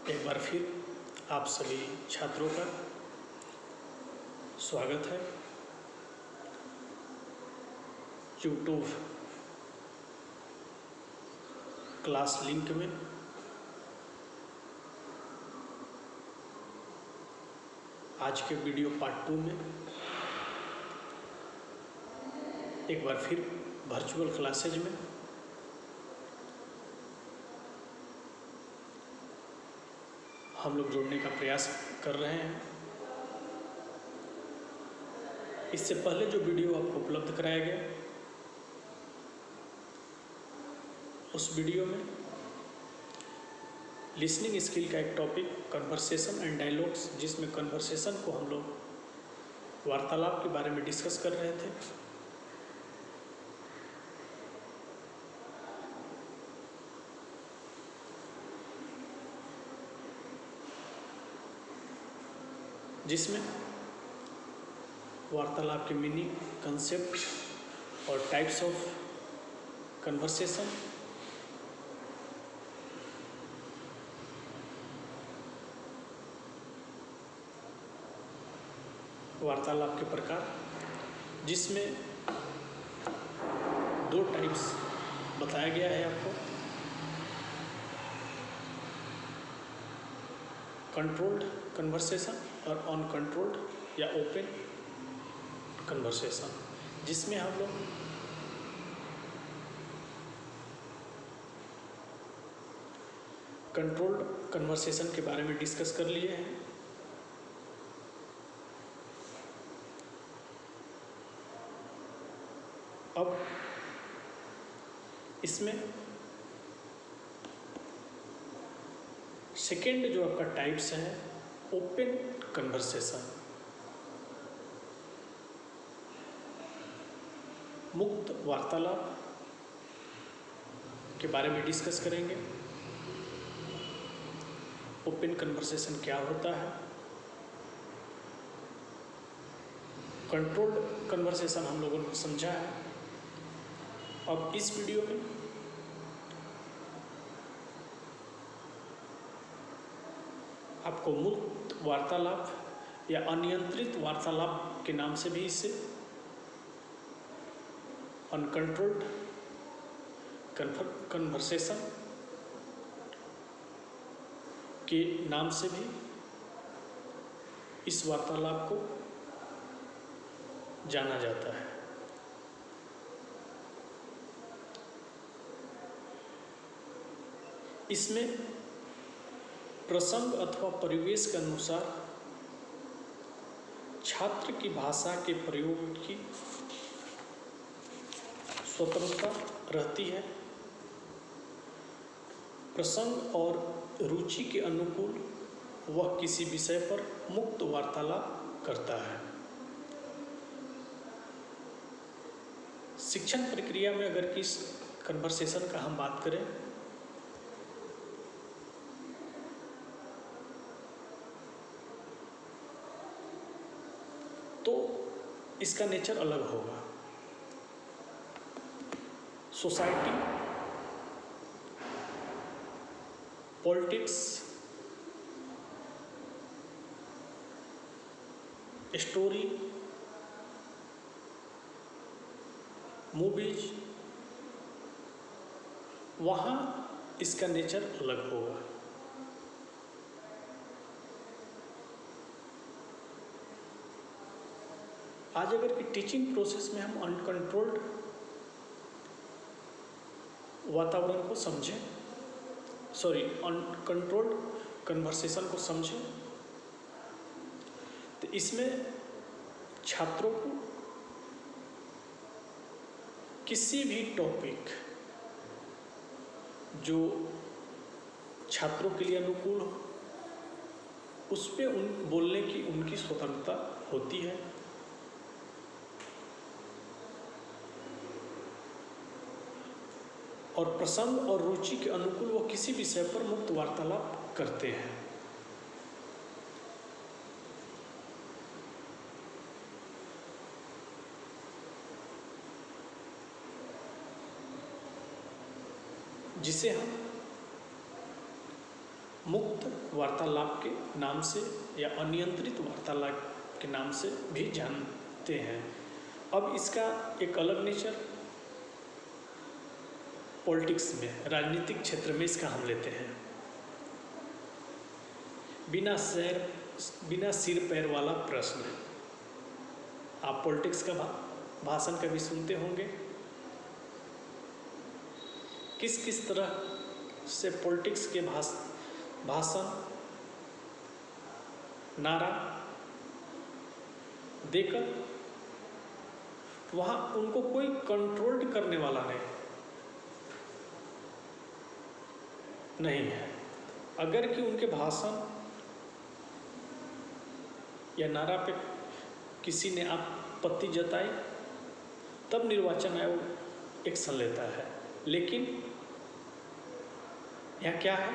एक बार फिर आप सभी छात्रों का स्वागत है यूट्यूब क्लास लिंक में। आज के वीडियो पार्ट 2 में एक बार फिर वर्चुअल क्लासेज में हम लोग जुड़ने का प्रयास कर रहे हैं। इससे पहले जो वीडियो आपको उपलब्ध कराया गया, उस वीडियो में लिसनिंग स्किल का एक टॉपिक कन्वर्सेशन एंड डायलॉग्स, जिसमें कन्वर्सेशन को हम लोग वार्तालाप के बारे में डिस्कस कर रहे थे। जिसमें वार्तालाप के मीनिंग, कंसेप्ट और टाइप्स ऑफ कन्वर्सेशन, वार्तालाप के प्रकार, जिसमें 2 टाइप्स बताया गया है आपको, कंट्रोल्ड कन्वर्सेशन और अनकंट्रोल्ड या ओपन कन्वर्सेशन, जिसमें हम लोग कंट्रोल्ड कन्वर्सेशन के बारे में डिस्कस कर लिए हैं। अब इसमें सेकेंड जो आपका टाइप्स है ओपन कन्वर्सेशन, मुक्त वार्तालाप के बारे में डिस्कस करेंगे। ओपन कन्वर्सेशन क्या होता है, कंट्रोल्ड कन्वर्सेशन हम लोगों ने समझा है। अब इस वीडियो में आपको मुक्त वार्तालाप या अनियंत्रित वार्तालाप के नाम से भी, इसे अनकंट्रोल्ड कन्वर्सेशन के नाम से भी इस वार्तालाप को जाना जाता है। इसमें प्रसंग अथवा परिवेश के अनुसार छात्र की भाषा के प्रयोग की स्वतंत्रता रहती है। प्रसंग और रुचि के अनुकूल वह किसी विषय पर मुक्त वार्तालाप करता है। शिक्षण प्रक्रिया में अगर किस कन्वर्सेशन का हम बात करें, तो इसका नेचर अलग होगा। सोसाइटी, पॉलिटिक्स, स्टोरी, मूवीज, वहाँ इसका नेचर अलग होगा। आज अगर कि टीचिंग प्रोसेस में हम अनकंट्रोल्ड वातावरण को समझें, अनकंट्रोल्ड कन्वर्सेशन को समझें, तो इसमें छात्रों को किसी भी टॉपिक जो छात्रों के लिए अनुकूल हो, उस पे बोलने की उनकी स्वतंत्रता होती है। और प्रसंग और रुचि के अनुकूल वो किसी विषय पर मुक्त वार्तालाप करते हैं। जिसे हम मुक्त वार्तालाप के नाम से या अनियंत्रित वार्तालाप के नाम से भी जानते हैं। अब इसका एक अलग नेचर पॉलिटिक्स में, राजनीतिक क्षेत्र में इसका हम लेते हैं। बिना सिर पैर वाला प्रश्न। आप पॉलिटिक्स का भाषण कभी सुनते होंगे। किस किस तरह से पॉलिटिक्स के भाषण, नारा देकर वहाँ उनको कोई कंट्रोल करने वाला नहीं है। अगर कि उनके भाषण या नारा पे किसी ने आपत्ति जताई तब निर्वाचन आयोग एक्शन लेता है। लेकिन यह क्या है,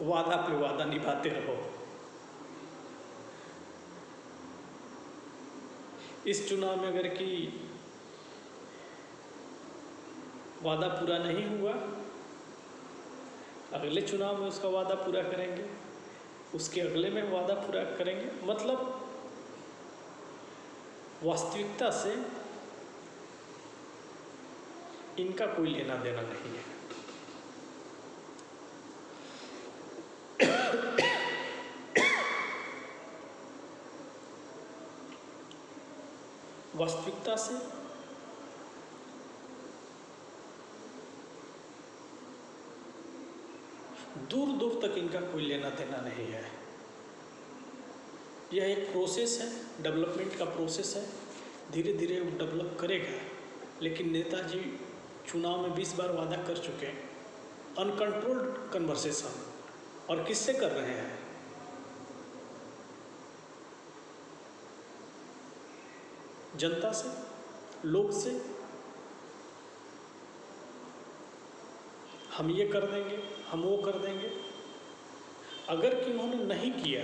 वादा पे वादा निभाते रहो। इस चुनाव में अगर कि वादा पूरा नहीं हुआ, अगले चुनाव में उसका वादा पूरा करेंगे, उसके अगले में वादा पूरा करेंगे। मतलब वास्तविकता से इनका कोई लेना देना नहीं है। वास्तविकता से दूर दूर तक इनका कोई लेना देना नहीं है। यह एक प्रोसेस है, डेवलपमेंट का प्रोसेस है। धीरे धीरे वो डेवलप करेगा। लेकिन नेताजी चुनाव में 20 बार वादा कर चुके हैं। अनकंट्रोल्ड कन्वर्सेशन, और किससे कर रहे हैं? जनता से, लोग से। हम ये कर देंगे, हम वो कर देंगे। अगर कि उन्होंने नहीं किया,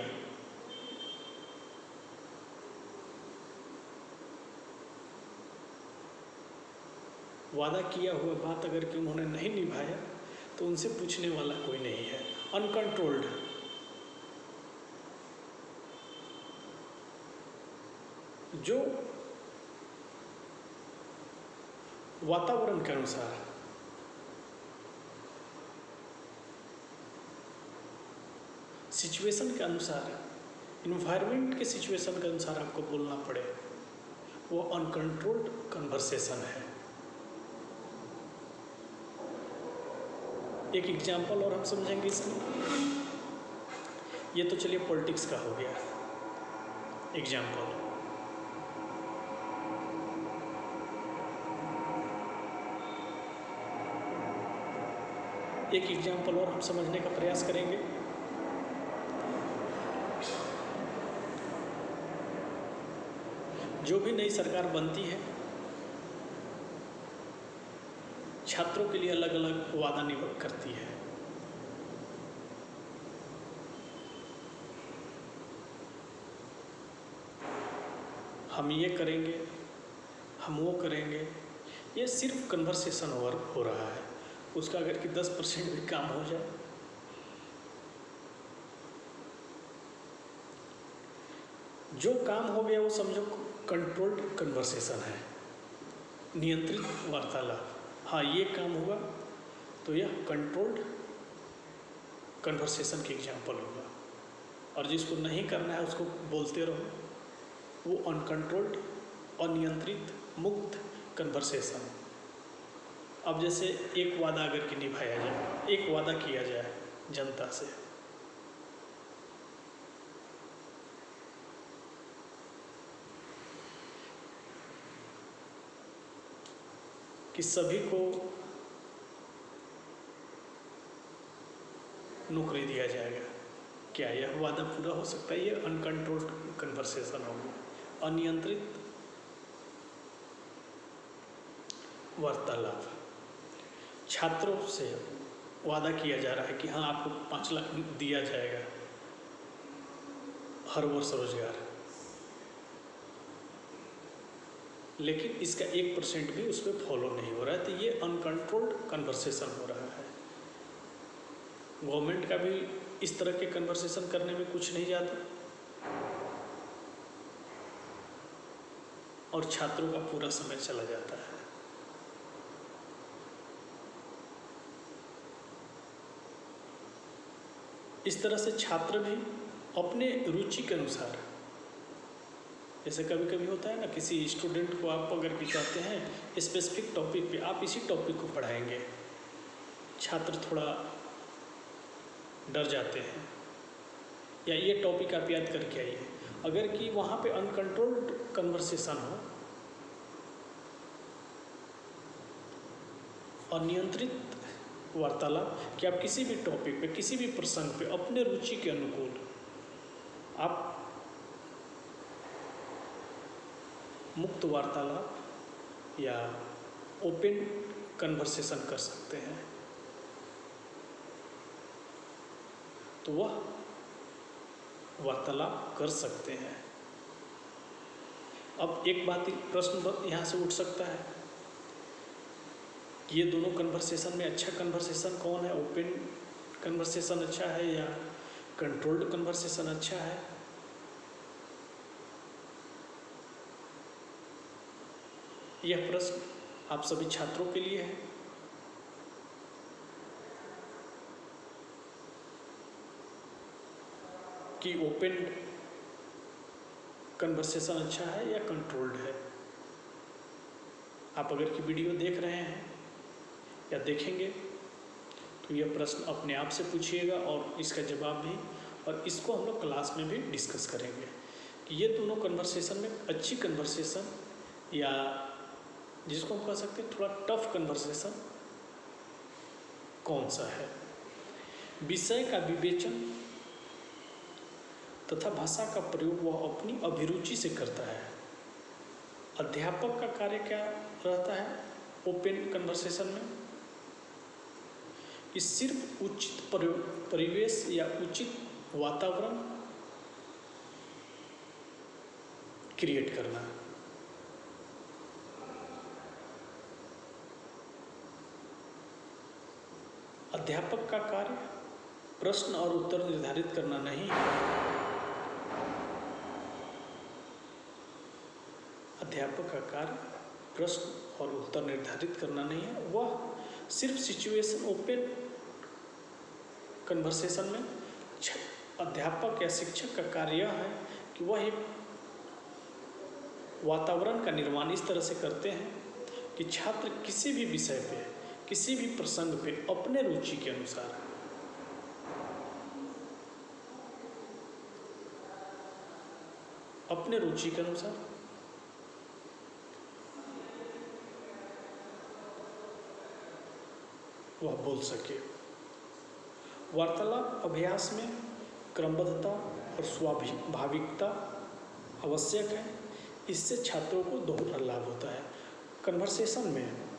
वादा किया हुआ बात अगर कि उन्होंने नहीं निभाया, तो उनसे पूछने वाला कोई नहीं है। अनकंट्रोल्ड, जो वातावरण के अनुसार, सिचुएशन के अनुसार, इन्वायरमेंट के सिचुएशन के अनुसार आपको बोलना पड़े, वो अनकंट्रोल्ड कन्वर्सेशन है। एक एग्जाम्पल और हम समझेंगे इसमें। ये तो चलिए पॉलिटिक्स का हो गया एग्जाम्पल। एक एग्जाम्पल और हम समझने का प्रयास करेंगे। जो भी नई सरकार बनती है, छात्रों के लिए अलग अलग वादा निभा करती है। हम ये करेंगे, हम वो करेंगे। ये सिर्फ कन्वर्सेशन हो रहा है। उसका अगर कि 10% भी काम हो जाए, जो काम हो गया वो समझो कंट्रोल्ड कन्वर्सेशन है, नियंत्रित वार्तालाप। हाँ, ये काम हुआ तो यह कंट्रोल्ड कन्वर्सेशन की एग्जाम्पल होगा। और जिसको नहीं करना है उसको बोलते रहो, वो अनकंट्रोल्ड, अनियंत्रित, मुक्त कन्वर्सेशन। अब जैसे एक वादा अगर कि निभाया जाए, एक वादा किया जाए जनता से, कि सभी को नौकरी दिया जाएगा, क्या यह वादा पूरा हो सकता है? ये अनकंट्रोल्ड कन्वर्सेशन होगा, अनियंत्रित वार्तालाप। छात्रों से वादा किया जा रहा है कि हाँ, आपको 5 लाख दिया जाएगा हर वर्ष रोजगार, लेकिन इसका 1% भी उस पर फॉलो नहीं हो रहा है। तो ये अनकंट्रोल्ड कन्वर्सेशन हो रहा है। गवर्नमेंट का भी इस तरह के कन्वर्सेशन करने में कुछ नहीं जाता और छात्रों का पूरा समय चला जाता है। इस तरह से छात्र भी अपने रुचि के अनुसार, जैसे कभी कभी होता है ना, किसी स्टूडेंट को आप अगर भी कहते हैं स्पेसिफिक टॉपिक पे आप इसी टॉपिक को पढ़ाएंगे, छात्र थोड़ा डर जाते हैं, या ये टॉपिक आप याद करके आइए। अगर कि वहाँ पे अनकंट्रोल्ड कन्वर्सेशन हो, अनियंत्रित वार्तालाप, कि आप किसी भी टॉपिक पे, किसी भी प्रसंग पे अपने रुचि के अनुकूल आप मुक्त वार्तालाप या ओपन कन्वर्सेशन कर सकते हैं, तो वह वार्तालाप कर सकते हैं। अब एक बात, प्रश्न यहाँ से उठ सकता है, ये दोनों कन्वर्सेशन में अच्छा कन्वर्सेशन कौन है? ओपन कन्वर्सेशन अच्छा है या कंट्रोल्ड कन्वर्सेशन अच्छा है? यह प्रश्न आप सभी छात्रों के लिए है। कि ओपन कन्वर्सेशन अच्छा है या कंट्रोल्ड है? आप अगर कि वीडियो देख रहे हैं या देखेंगे तो यह प्रश्न अपने आप से पूछिएगा और इसका जवाब भी, और इसको हम लोग क्लास में भी डिस्कस करेंगे कि ये दोनों कन्वर्सेशन में अच्छी कन्वर्सेशन या जिसको हम कह सकते हैं थोड़ा टफ कन्वर्सेशन कौन सा है। विषय का विवेचन तथा भाषा का प्रयोग वह अपनी अभिरुचि से करता है। अध्यापक का कार्य क्या रहता है ओपन कन्वर्सेशन में? कि सिर्फ उचित परिवेश या उचित वातावरण क्रिएट करना। अध्यापक का कार्य प्रश्न और उत्तर निर्धारित करना नहीं है। अध्यापक का कार्य प्रश्न और उत्तर निर्धारित करना नहीं है, वह सिर्फ सिचुएशन ओपन कन्वर्सेशन में अध्यापक या शिक्षक का कार्य यह है कि वह एक वातावरण का निर्माण इस तरह से करते हैं कि छात्र किसी भी विषय पे, किसी भी प्रसंग पे अपने रुचि के अनुसार वह बोल सके। वार्तालाप अभ्यास में क्रमबद्धता और स्वाभाविकता आवश्यक है। इससे छात्रों को दोहरा लाभ होता है। कन्वर्सेशन में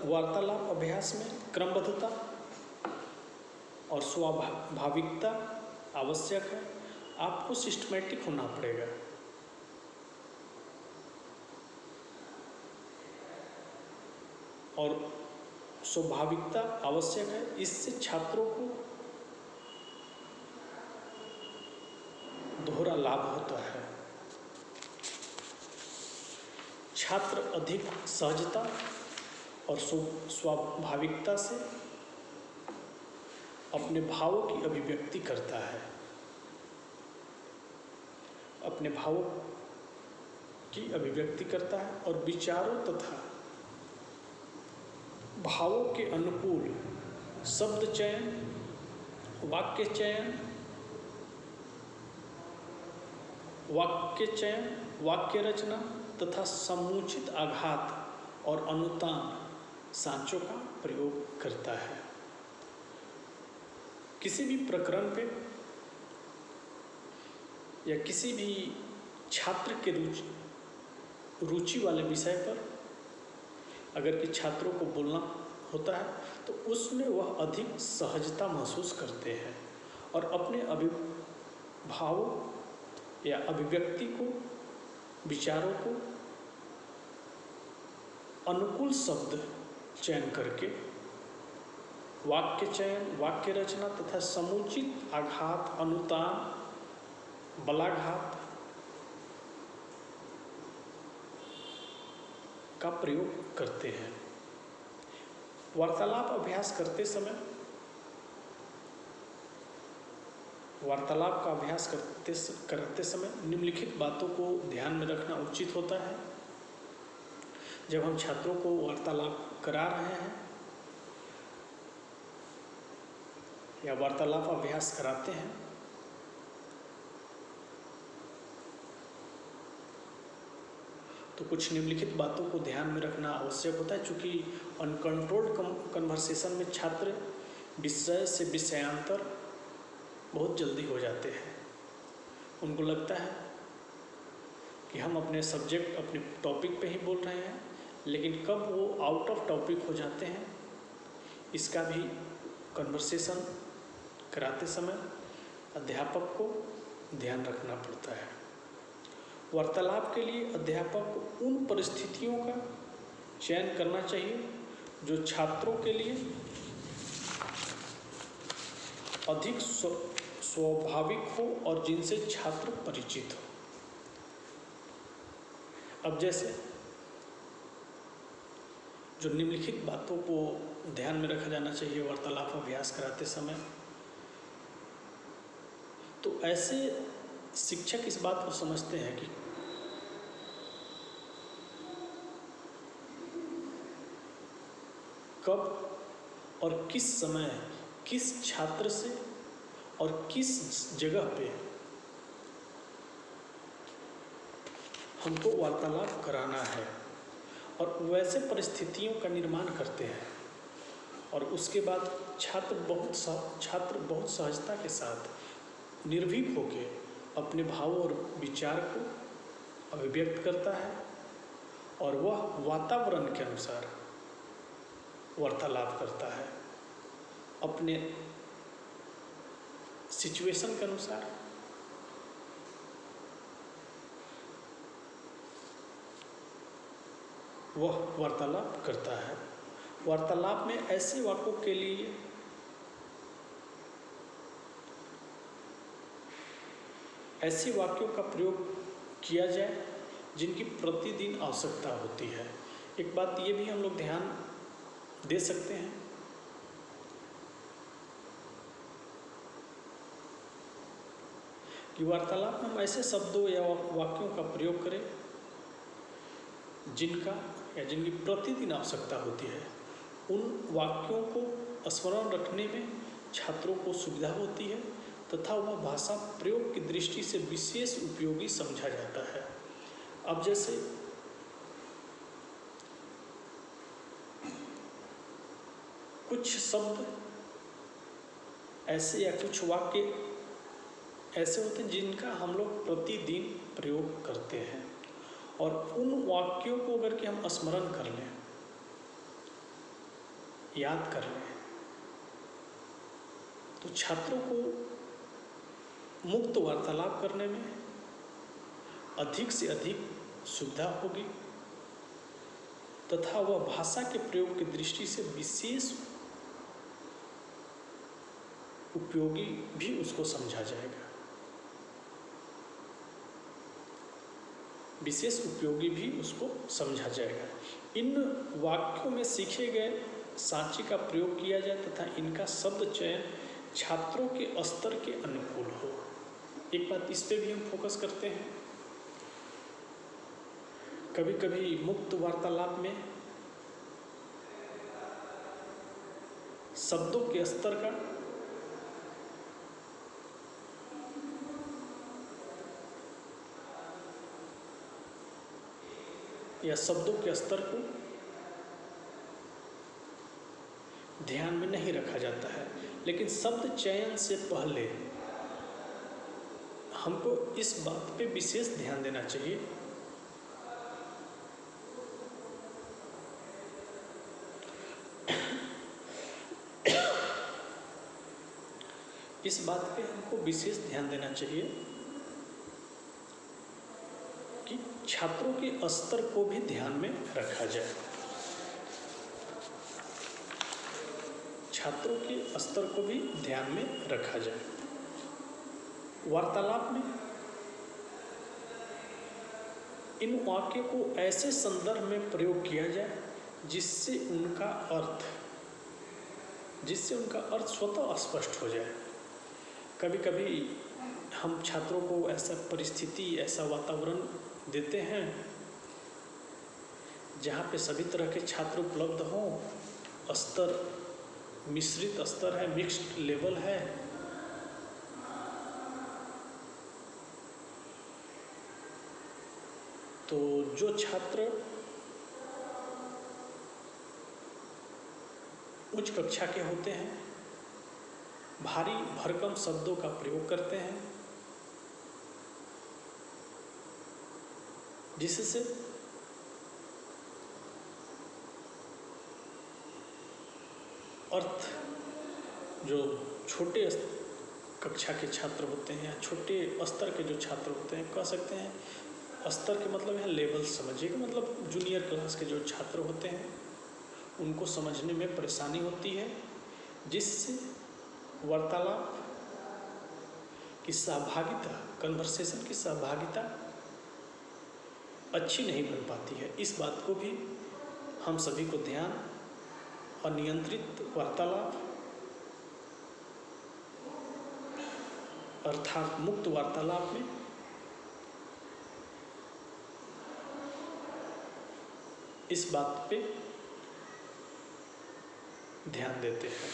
वार्तालाप अभ्यास में क्रमबद्धता और स्वाभाविकता आवश्यक है। आपको सिस्टमैटिक होना पड़ेगा। और स्वाभाविकता आवश्यक है। इससे छात्रों को दोहरा लाभ होता है। छात्र अधिक सहजता और स्वाभाविकता से अपने भावों की अभिव्यक्ति करता है। अपने भावों की अभिव्यक्ति करता है और विचारों तथा भावों के अनुकूल शब्द चयन, वाक्य रचना तथा समुचित आघात और अनुतान सांचों का प्रयोग करता है। किसी भी प्रकरण पे या किसी भी छात्र के रुचि वाले विषय पर अगर कि छात्रों को बोलना होता है तो उसमें वह अधिक सहजता महसूस करते हैं और अपने भावों या अभिव्यक्ति को, विचारों को अनुकूल शब्द चयन करके वाक्य चयन, वाक्य रचना तथा समुचित आघात, अनुतान, बलाघात का प्रयोग करते हैं। वार्तालाप अभ्यास करते समय, वार्तालाप का अभ्यास करते समय निम्नलिखित बातों को ध्यान में रखना उचित होता है। जब हम छात्रों को वार्तालाप करा रहे हैं या वार्तालाप अभ्यास कराते हैं तो कुछ निम्नलिखित बातों को ध्यान में रखना आवश्यक होता है। चूँकि अनकंट्रोल्ड कन्वर्सेशन में छात्र विषय से विषयांतर बहुत जल्दी हो जाते हैं। उनको लगता है कि हम अपने सब्जेक्ट, अपने टॉपिक पे ही बोल रहे हैं, लेकिन कब वो आउट ऑफ टॉपिक हो जाते हैं, इसका भी कन्वर्सेशन कराते समय अध्यापक को ध्यान रखना पड़ता है। वार्तालाप के लिए अध्यापक को उन परिस्थितियों का चयन करना चाहिए जो छात्रों के लिए अधिक स्वाभाविक हो और जिनसे छात्र परिचित हो। अब जैसे जो निम्नलिखित बातों को ध्यान में रखा जाना चाहिए वार्तालाप अभ्यास कराते समय, तो ऐसे शिक्षक इस बात को समझते हैं कि कब और किस समय किस छात्र से और किस जगह पे हमको वार्तालाप कराना है, और वैसे परिस्थितियों का निर्माण करते हैं और उसके बाद छात्र बहुत सहजता के साथ निर्भीक होकर अपने भावों और विचार को अभिव्यक्त करता है और वह वातावरण के अनुसार वार्तालाप करता है, अपने सिचुएशन के अनुसार। वह वार्तालाप करता है। वार्तालाप में ऐसे वाक्यों के लिए ऐसे वाक्यों का प्रयोग किया जाए जिनकी प्रतिदिन आवश्यकता होती है। एक बात ये भी हम लोग ध्यान दे सकते हैं कि वार्तालाप में हम ऐसे शब्दों या वाक्यों का प्रयोग करें जिनकी प्रतिदिन आवश्यकता होती है। उन वाक्यों को स्मरण रखने में छात्रों को सुविधा होती है तथा वह भाषा प्रयोग की दृष्टि से विशेष उपयोगी समझा जाता है। अब जैसे कुछ शब्द ऐसे या कुछ वाक्य ऐसे होते हैं जिनका हम लोग प्रतिदिन प्रयोग करते हैं, और उन वाक्यों को अगर कि हम स्मरण कर लें, याद कर लें, तो छात्रों को मुक्त वार्तालाप करने में अधिक से अधिक सुविधा होगी तथा वह भाषा के प्रयोग की दृष्टि से विशेष उपयोगी भी उसको समझा जाएगा। विशेष उपयोगी भी उसको समझा जाएगा। इन वाक्यों में सीखे गए सांचे का प्रयोग किया जाए तथा इनका शब्द चयन छात्रों के स्तर के अनुकूल हो। एक बात इस पे भी हम फोकस करते हैं। कभी कभी मुक्त वार्तालाप में शब्दों के स्तर का या शब्दों के स्तर को ध्यान में नहीं रखा जाता है, लेकिन शब्द चयन से पहले हमको इस बात पे विशेष ध्यान देना चाहिए इस बात पे हमको विशेष ध्यान देना चाहिए कि छात्रों के स्तर को भी ध्यान में रखा जाए। छात्रों के स्तर को भी ध्यान में रखा जाए। वार्तालाप में इन वाक्यों को ऐसे संदर्भ में प्रयोग किया जाए जिससे उनका अर्थ स्वतः स्पष्ट हो जाए। कभी कभी हम छात्रों को ऐसा परिस्थिति, ऐसा वातावरण देते हैं जहाँ पे सभी तरह के छात्र उपलब्ध हों, स्तर मिश्रित स्तर है, मिक्स्ड लेवल है, तो जो छात्र उच्च कक्षा के होते हैं भारी भरकम शब्दों का प्रयोग करते हैं, जिससे अर्थ जो छोटे कक्षा के छात्र होते हैं या छोटे स्तर के जो छात्र होते हैं, कह सकते हैं स्तर के मतलब है लेवल समझिएगा, मतलब जूनियर क्लास के जो छात्र होते हैं उनको समझने में परेशानी होती है, जिससे वार्तालाप की सहभागिता, कन्वर्सेशन की सहभागिता अच्छी नहीं बन पाती है। इस बात को भी हम सभी को ध्यान और नियंत्रित वार्तालाप अर्थात मुक्त वार्तालाप में इस बात पे ध्यान देते हैं।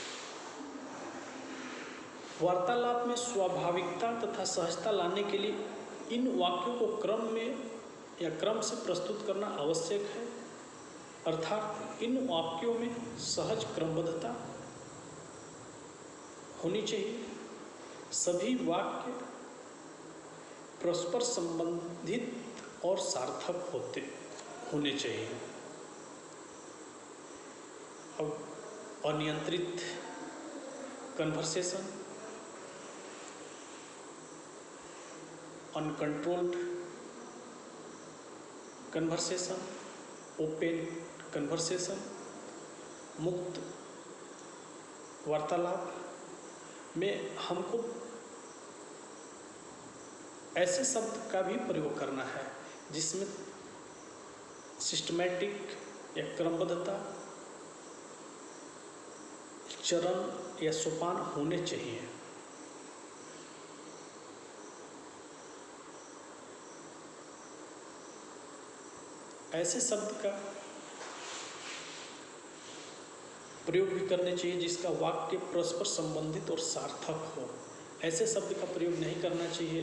वार्तालाप में स्वाभाविकता तथा सहजता लाने के लिए इन वाक्यों को क्रम में या क्रम से प्रस्तुत करना आवश्यक है, अर्थात इन वाक्यों में सहज क्रमबद्धता होनी चाहिए। सभी वाक्य परस्पर संबंधित और सार्थक होने चाहिए। अब अनियंत्रित conversation, uncontrolled conversation, open conversation, मुक्त वार्तालाप में हमको ऐसे शब्द का भी प्रयोग करना है जिसमें सिस्टमैटिक या क्रमबद्धता, चरण या सोपान होने चाहिए। ऐसे शब्द का प्रयोग भी करने चाहिए जिसका वाक्य परस्पर संबंधित और सार्थक हो। ऐसे शब्द का प्रयोग नहीं करना चाहिए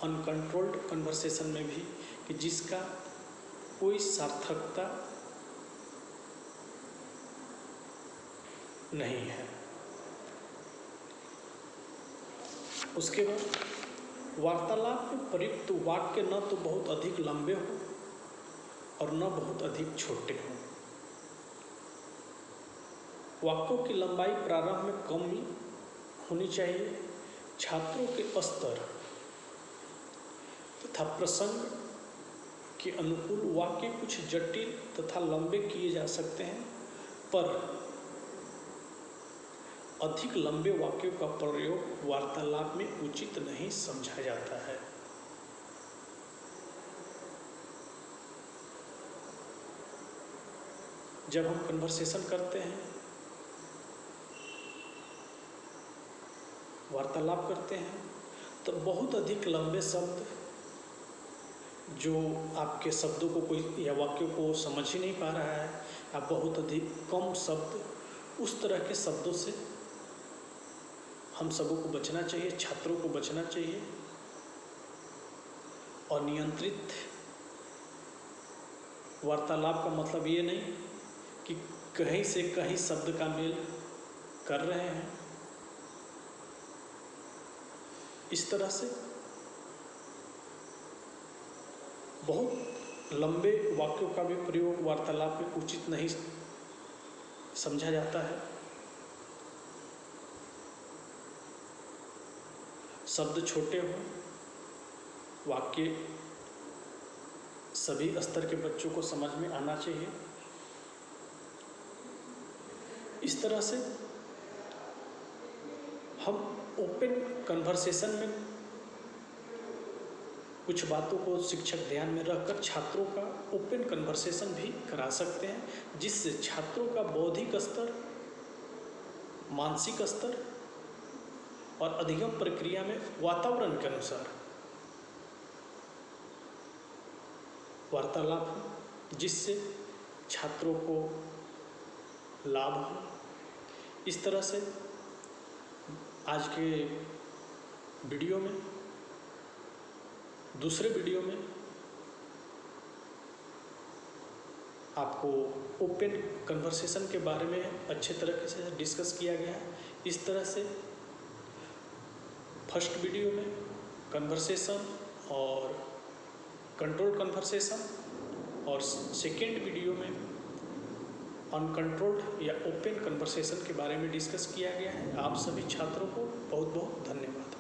अनकंट्रोल्ड कन्वर्सेशन में भी कि जिसका कोई सार्थकता नहीं है। उसके बाद वार्तालाप में प्रयुक्त वाक्य न तो बहुत अधिक लंबे हो और न बहुत अधिक छोटे हों। वाक्यों की लंबाई प्रारंभ में कम होनी चाहिए। छात्रों के स्तर तथा प्रसंग के अनुकूल वाक्य कुछ जटिल तथा लंबे किए जा सकते हैं, पर अधिक लंबे वाक्यों का प्रयोग वार्तालाप में उचित नहीं समझा जाता है। जब हम कन्वर्सेशन करते हैं, वार्तालाप करते हैं, तो बहुत अधिक लंबे शब्द जो आपके शब्दों को कोई या वाक्यों को समझ ही नहीं पा रहा है, आप बहुत अधिक कम शब्द, उस तरह के शब्दों से हम सबों को बचना चाहिए, छात्रों को बचना चाहिए। और नियंत्रित वार्तालाप का मतलब ये नहीं कि कहीं से कहीं शब्द का मेल कर रहे हैं। इस तरह से बहुत लंबे वाक्यों का भी प्रयोग वार्तालाप में उचित नहीं समझा जाता है। शब्द छोटे हों, वाक्य सभी स्तर के बच्चों को समझ में आना चाहिए। इस तरह से हम ओपन कन्वर्सेशन में कुछ बातों को शिक्षक ध्यान में रखकर छात्रों का ओपन कन्वर्सेशन भी करा सकते हैं, जिससे छात्रों का बौद्धिक स्तर, मानसिक स्तर और अधिगम प्रक्रिया में वातावरण के अनुसार वार्तालाप हो, जिससे छात्रों को लाभ हो। इस तरह से आज के वीडियो में, दूसरे वीडियो में आपको ओपन कन्वर्सेशन के बारे में अच्छे तरीके से डिस्कस किया गया है। इस तरह से फर्स्ट वीडियो में कन्वर्सेशन और कंट्रोल कन्वर्सेशन और सेकेंड वीडियो में अनकंट्रोल्ड या ओपन कन्वर्सेशन के बारे में डिस्कस किया गया है। आप सभी छात्रों को बहुत बहुत धन्यवाद।